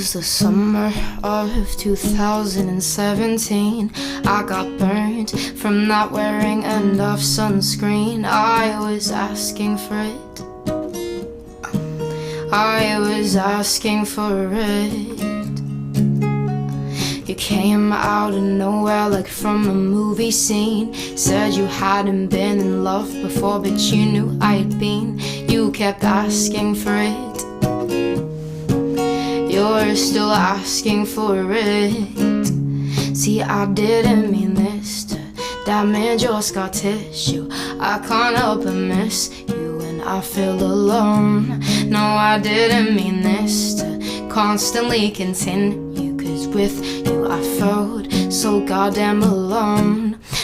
was the summer of 2017. I got burned from not wearing enough sunscreen. I was asking for it. I was asking for it. You came out of nowhere like from a movie scene. Said you hadn't been in love before, but you knew I'd been. You kept asking for it. You're still asking for it. See, I didn't mean this to damage your scar tissue. I can't help but miss you when I feel alone. No, I didn't mean this to constantly continue, 'cause with you I felt so goddamn alone.